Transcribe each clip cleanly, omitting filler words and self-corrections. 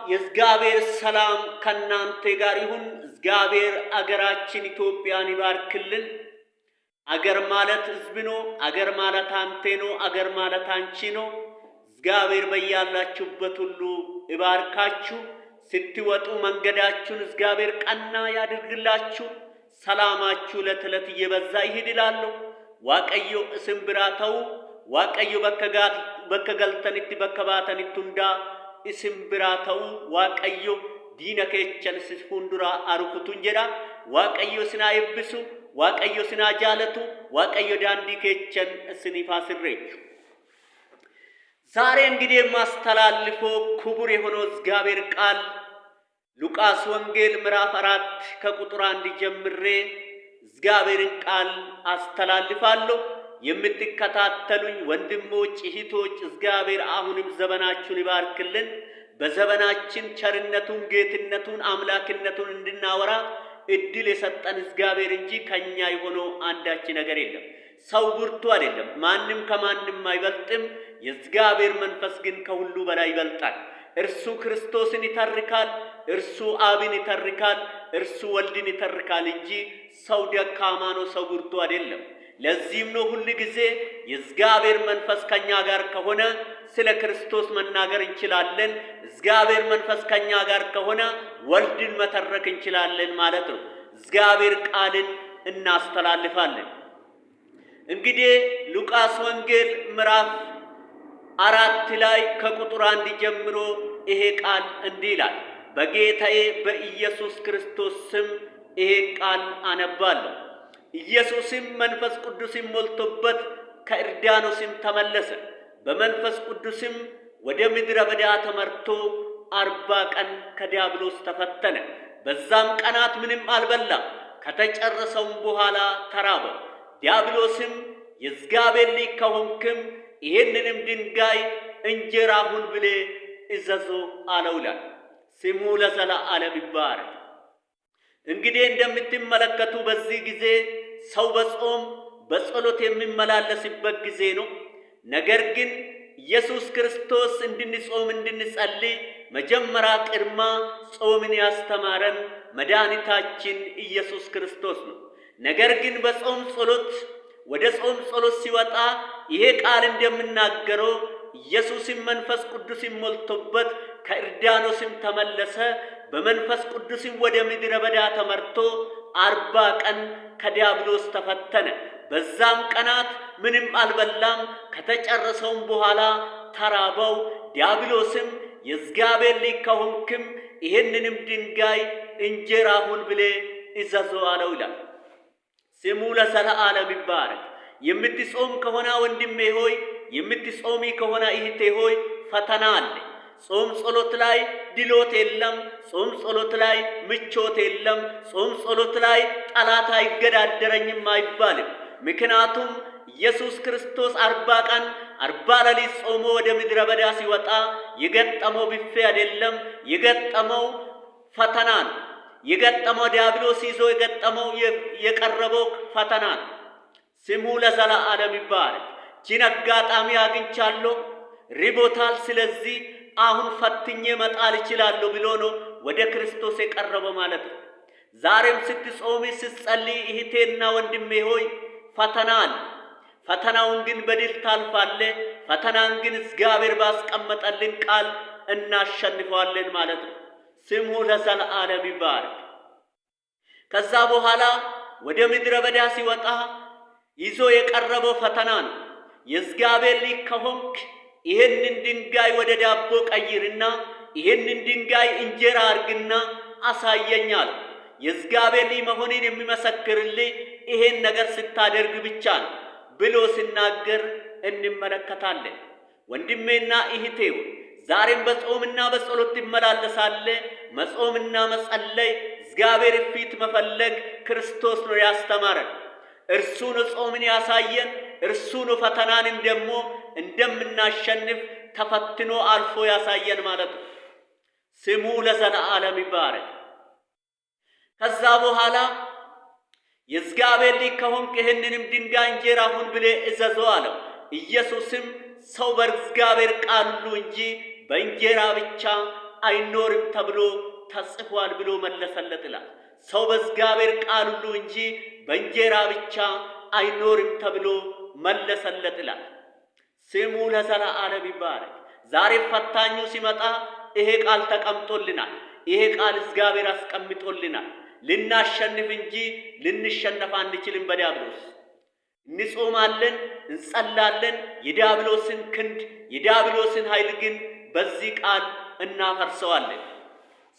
የእግዚአብሔር ሰላም ከናንተ ጋር ይሁን። እግዚአብሔር አገራችን ኢትዮጵያን ይባርክልን። አገር ማለት ሕዝብ ነው። አገር ማለት አንተ ነው። አገር ማለት አንቺ ነው። እግዚአብሔር በያላችሁበት ሁሉ ይባርካችሁ። ስትወጡ መንገዳችሁን እግዚአብሔር ቀና ያድርግላችሁ። ሰላማችሁ ዕለት ዕለት እየበዛ ይሄድላለሁ። ዋቀዮ እስምብራተው ዋቀዮ በከገልተንት በከባተንቱንዳ እስምብራተው ዋቀዮ ዲነ ኬቸን ሲፉንዱራ አሩኩቱን ጀዳ ዋቀዮ ሲና ይብሱ ዋቀዮ ሲና ጃለቱ ዋቀዮ ዳንዲ ኬቸን ስኒፋስሬቹ ዛሬ እንግዲህ የማስተላልፈው ክቡር የሆነው እግዚአብሔር ቃል ሉቃስ ወንጌል ምዕራፍ 4 ከቁጥር 1 ጀምሬ እግዚአብሔርን ቃል አስተላልፋለሁ። የምትከታተሉኝ ወንድሞች እህቶች፣ እግዚአብሔር አሁንም ዘመናችሁን ይባርክልን። በዘመናችን ቸርነቱን፣ ጌትነቱን፣ አምላክነቱን እንድናወራ እድል የሰጠን እግዚአብሔር እንጂ ከኛ የሆነው አንዳች ነገር የለም። ሰው ብርቱ አይደለም። ማንም ከማንም አይበልጥም። የእግዚአብሔር መንፈስ ግን ከሁሉ በላይ ይበልጣል። እርሱ ክርስቶስን ይተርካል፣ እርሱ አብን ይተርካል፣ እርሱ ወልድን ይተርካል እንጂ ሰው ደካማ ነው፣ ሰው ብርቱ አይደለም። ለዚህም ነው ሁሉ ጊዜ የእግዚአብሔር መንፈስ ከኛ ጋር ከሆነ ስለ ክርስቶስ መናገር እንችላለን። እግዚአብሔር መንፈስ ከኛ ጋር ከሆነ ወልድን መተረክ እንችላለን ማለት ነው። እግዚአብሔር ቃልን እናስተላልፋለን። እንግዲህ ሉቃስ ወንጌል ምዕራፍ 4 ላይ ከቁጥር 1 ጀምሮ ይሄ ቃል እንዲህ ይላል። በጌታዬ በኢየሱስ ክርስቶስ ስም ይሄ ቃል አነባለሁ። ኢየሱስም መንፈስ ቅዱስም ሞልቶበት ከዮርዳኖስም ተመለሰ። በመንፈስ ቅዱስም ወደ ምድረ በዳ ተመርቶ 40 ቀን ከዲያብሎስ ተፈተነ። በዛም ቀናት ምንም አልበላም። ከተጨረሰውም በኋላ ተራበ። ዲያብሎስም የእግዚአብሔር ልጅ ከሆንክም ይህንንም ድንጋይ እንጀራ ሁን ብለህ እዘዞ አለው ይላል። ስሙ ለዘለዓለም ይባረክ። እንግዲህ እንደምትመለከቱ በዚህ ጊዜ ሰው በጾም በጸሎት የሚመላለስበት ጊዜ ነው። ነገር ግን ኢየሱስ ክርስቶስ እንድንጾም እንድንጸልይ መጀመሪያ ቅድማ ጾምን ያስተማረን መድኃኒታችን ኢየሱስ ክርስቶስ ነው። ነገር ግን በጾም ጸሎት ወደ ጾም ጸሎት ሲወጣ ይሄ ቃል እንደምናገረው ኢየሱስም መንፈስ ቅዱስም ሞልቶበት ከዮርዳኖስም ተመለሰ። በመንፈስ ቅዱስም ወደ ምድረ በዳ ተመርቶ 40 ቀን ከዲያብሎስ ተፈተነ። በዛም ቀናት ምንም አልበላም። ከተጨረሰውም በኋላ ተራበው። ዲያብሎስም የእግዚአብሔር ልጅ ከሆንክም ይህንንም ድንጋይ እንጀራ ሁን ብለህ እዘዞ አለው ይላል። ስሙ ለዘለዓለም ይባረክ። የምትጾም ከሆነ ወንድሜ ሆይ፣ የምትጾሚ ከሆነ እህቴ ሆይ ፈተና አለ። ጾም ጸሎት ላይ ድሎት የለም። ጾም ጸሎት ላይ ምቾት የለም። ጾም ጸሎት ላይ ጠላት አይገዳደረኝም አይባልም። ምክንያቱም ኢየሱስ ክርስቶስ 40 ቀን 40 ሌሊት ጾሞ ወደ ምድረ በዳ ሲወጣ የገጠመው ቢፌ አይደለም፣ የገጠመው ፈተና ነው። የገጠመው ዲያብሎስ ይዞ የቀረበው ፈተና ነው። ስሙ ለዘለዓለም ይባረክ። ጂን አጋጣሚ አግኝቻለሁ፣ ሪቦታል፣ ስለዚህ አሁን ፈትኜ መጣል እችላለሁ ብሎ ነው ወደ ክርስቶስ የቀረበው ማለት ነው። ዛሬም ስትጾሚ ስትጸልይ እህቴና ወንድሜ ሆይ ፈተና አለ። ፈተናውን ግን በድል ታልፋለህ። ፈተናን ግን እግዚአብሔር ባስቀመጠልን ቃል እናሸንፈዋለን ማለት ነው። ስሙ ለዘለዓለም ይባረክ። ከዛ በኋላ ወደ ምድረ በዳ ሲወጣ ይዞ የቀረበው ፈተና ነው። የእግዚአብሔር ልጅ ከሆንክ ይህንን ድንጋይ ወደ ዳቦ ቀይርና ይህንን ድንጋይ እንጀራ አርግና አሳየኛል። የእግዚአብሔር ልጅ መሆኔን የሚመሰክርልህ ይሄን ነገር ስታደርግ ብቻ ነው ብሎ ሲናገር እንመለከታለን። ወንድሜና እህቴ ዛሬም በጾምና በጸሎት ትመላለሳለህ። መጾምና መጸለይ እግዚአብሔር ፊት መፈለግ ክርስቶስ ነው ያስተማረን። እርሱ ነው ጾምን ያሳየን። እርሱ ነው ፈተናን ደግሞ እንደምናሸንፍ ተፈትኖ አልፎ ያሳየን ማለት ነው። ስሙ ለዘለዓለም ይባረክ። ከዛ በኋላ የእግዚአብሔር ልጅ ከሆንክ ይህንንም ድንጋይ እንጀራ ሁን ብለህ እዘዞ አለው። ኢየሱስም ሰው በእግዚአብሔር ቃል ሁሉ እንጂ በእንጀራ ብቻ አይኖርም ተብሎ ተጽፏል ብሎ መለሰለት ይላል። ሰው በእግዚአብሔር ቃል ሁሉ እንጂ በእንጀራ ብቻ አይኖርም ተብሎ መለሰለት ይላል። ስሙ ለዘለዓለም ይባረክ። ዛሬ ፈታኙ ሲመጣ ይሄ ቃል ተቀምጦልናል። ይሄ ቃል እግዚአብሔር አስቀምጦልናል። ልናሸንፍ እንጂ ልንሸነፍ አንችልም። በዲያብሎስ እንጾማለን፣ እንጸላለን። የዲያብሎስን ክንድ የዲያብሎስን ኃይል ግን በዚህ ቃል እናፈርሰዋለን።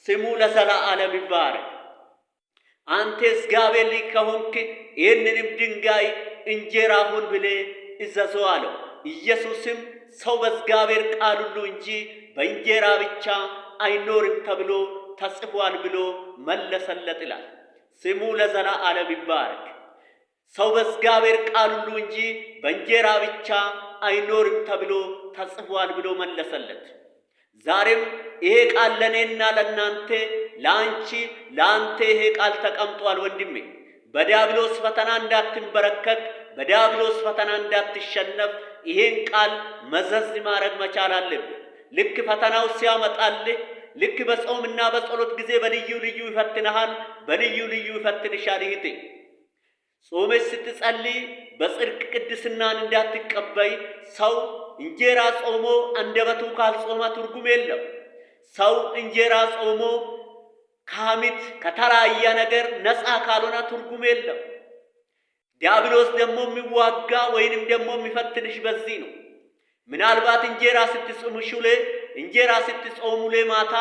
ስሙ ለዘለዓለም ይባረክ። አንተ እግዚአብሔር ልጅ ከሆንክ ይህንንም ድንጋይ እንጀራ ሁን ብለህ እዘዘው አለው። ኢየሱስም ሰው በእግዚአብሔር ቃል ሁሉ እንጂ በእንጀራ ብቻ አይኖርም ተብሎ ተጽፏል ብሎ መለሰለት ይላል። ስሙ ለዘለዓለም ይባረክ። ሰው በእግዚአብሔር ቃል ሁሉ እንጂ በእንጀራ ብቻ አይኖርም ተብሎ ተጽፏል ብሎ መለሰለት። ዛሬም ይሄ ቃል ለእኔና ለእናንተ ለአንተ ይሄ ቃል ተቀምጧል። ወንድሜ በዲያብሎስ ፈተና እንዳትንበረከክ፣ በዲያብሎስ ፈተና እንዳትሸነፍ ይሄን ቃል መዘዝ ማድረግ መቻል አለብህ። ልክ ፈተናው ሲያመጣልህ፣ ልክ በጾምና በጸሎት ጊዜ በልዩ ልዩ ይፈትንሃል፣ በልዩ ልዩ ይፈትንሻል። ይህቴ ጾመሽ ስትጸልይ በጽድቅ ቅድስናን እንዳትቀበይ። ሰው እንጀራ ጾሞ አንደበቱ ካልጾመ ትርጉም የለው። ሰው እንጀራ ጾሞ ከሐሜት ከተለያየ ነገር ነፃ ካልሆነ ትርጉም የለው። ዲያብሎስ ደግሞ የሚዋጋ ወይንም ደግሞ የሚፈትንሽ በዚህ ነው። ምናልባት እንጀራ ስትጾሙሌ ማታ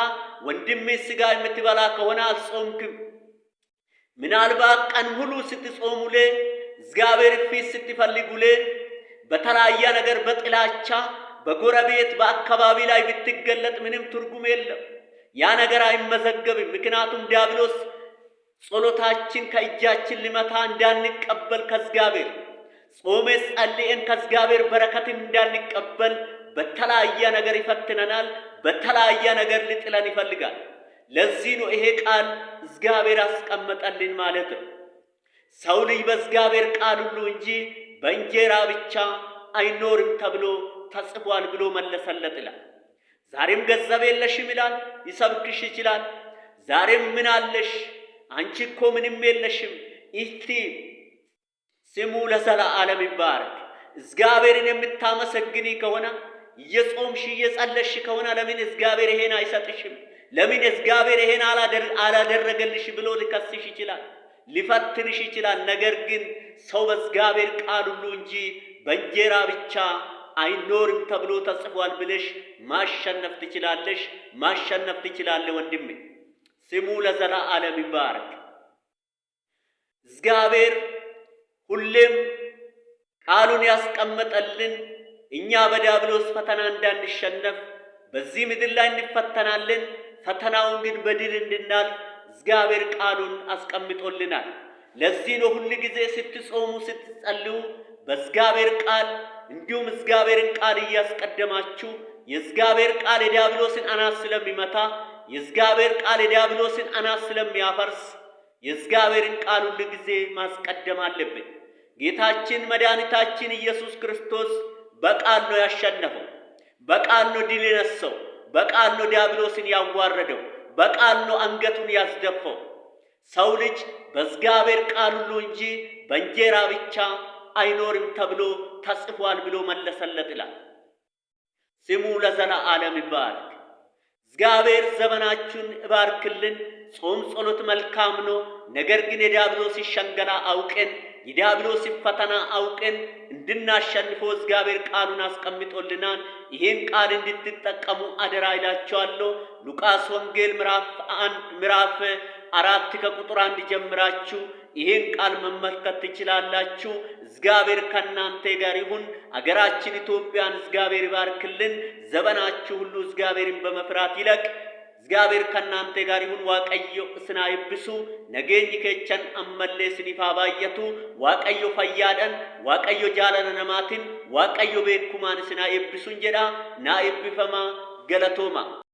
ወንድሜ ስጋ የምትበላ ከሆነ አልጾምክም። ምናልባት ቀን ሁሉ ስትጾሙሌ እግዚአብሔር ፊት ስትፈልጉሌ በተለያየ ነገር በጥላቻ በጎረቤት በአካባቢ ላይ ብትገለጥ ምንም ትርጉም የለም። ያ ነገር አይመዘገብም። ምክንያቱም ዲያብሎስ ጸሎታችን ከእጃችን ሊመታ እንዳንቀበል ከእግዚአብሔር ጾመን ጸልየን ከእግዚአብሔር በረከትን እንዳንቀበል በተለያየ ነገር ይፈትነናል። በተለያየ ነገር ሊጥለን ይፈልጋል። ለዚህ ነው ይሄ ቃል እግዚአብሔር አስቀመጠልን ማለት ነው። ሰው ልጅ በእግዚአብሔር ቃል ሁሉ እንጂ በእንጀራ ብቻ አይኖርም ተብሎ ተጽፏል ብሎ መለሰለት ይላል። ዛሬም ገንዘብ የለሽም ይላል፣ ይሰብክሽ ይችላል። ዛሬም ምን አለሽ? አንቺ እኮ ምንም የለሽም። እስቲ ስሙ ለዘለዓለም ይባረክ። እግዚአብሔርን የምታመሰግኒ ከሆነ እየጾምሽ እየጸለሽ ከሆነ ለምን እግዚአብሔር ይሄን አይሰጥሽም? ለምን እግዚአብሔር ይሄን አላደረገልሽ ብሎ ሊከስሽ ይችላል፣ ሊፈትንሽ ይችላል። ነገር ግን ሰው በእግዚአብሔር ቃል ሁሉ እንጂ በእንጀራ ብቻ አይኖርም ተብሎ ተጽፏል ብለሽ ማሸነፍ ትችላለሽ፣ ማሸነፍ ትችላለህ ወንድሜ። ስሙ ለዘለዓለም ይባረክ። እግዚአብሔር ሁሌም ቃሉን ያስቀመጠልን እኛ በዲያብሎስ ፈተና እንዳንሸነፍ በዚህ ምድር ላይ እንፈተናለን። ፈተናውን ግን በድል እንድናልፍ እግዚአብሔር ቃሉን አስቀምጦልናል። ለዚህ ነው ሁል ጊዜ ስትጾሙ ስትጸልዩ በእግዚአብሔር ቃል እንዲሁም እግዚአብሔርን ቃል እያስቀደማችሁ የእግዚአብሔር ቃል የዲያብሎስን አናት ስለሚመታ፣ የእግዚአብሔር ቃል የዲያብሎስን አናት ስለሚያፈርስ የእግዚአብሔርን ቃል ሁል ጊዜ ማስቀደም አለብን። ጌታችን መድኃኒታችን ኢየሱስ ክርስቶስ በቃል ነው ያሸነፈው፣ በቃል ነው ድል የነሳው፣ በቃል ነው ዲያብሎስን ያዋረደው፣ በቃል ነው አንገቱን ያስደፋው። ሰው ልጅ በእግዚአብሔር ቃል ሁሉ እንጂ በእንጀራ ብቻ አይኖርም ተብሎ ተጽፏል ብሎ መለሰለት ይላል። ስሙ ለዘለዓለም ይባረክ። እግዚአብሔር ዘመናችሁን እባርክልን። ጾም ጸሎት መልካም ነው። ነገር ግን የዲያብሎስ ሸንገላ አውቀን የዲያብሎስ ፈተና አውቀን እንድናሸንፈው እግዚአብሔር ቃሉን አስቀምጦልናል። ይሄን ቃል እንድትጠቀሙ አደራ ይላችኋለሁ። ሉቃስ ወንጌል ምዕራፍ 4 ከቁጥር 1 ጀምራችሁ ይሄን ቃል መመልከት ትችላላችሁ። እግዚአብሔር ከናንተ ጋር ይሁን። አገራችን ኢትዮጵያን እግዚአብሔር ይባርክልን። ዘመናችሁ ሁሉ እግዚአብሔርን በመፍራት ይለቅ። እግዚአብሔር ከናንተ ጋር ይሁን። ዋቀዮ እስና ይብሱ ነገኝ ከቸን አመለ ስኒፋ ባየቱ ዋቀዮ ፈያደን ዋቀዮ ጃለነ ነማቲን ዋቀዮ ቤኩማን እስና ይብሱን ጀዳ ና ይብፈማ ገለቶማ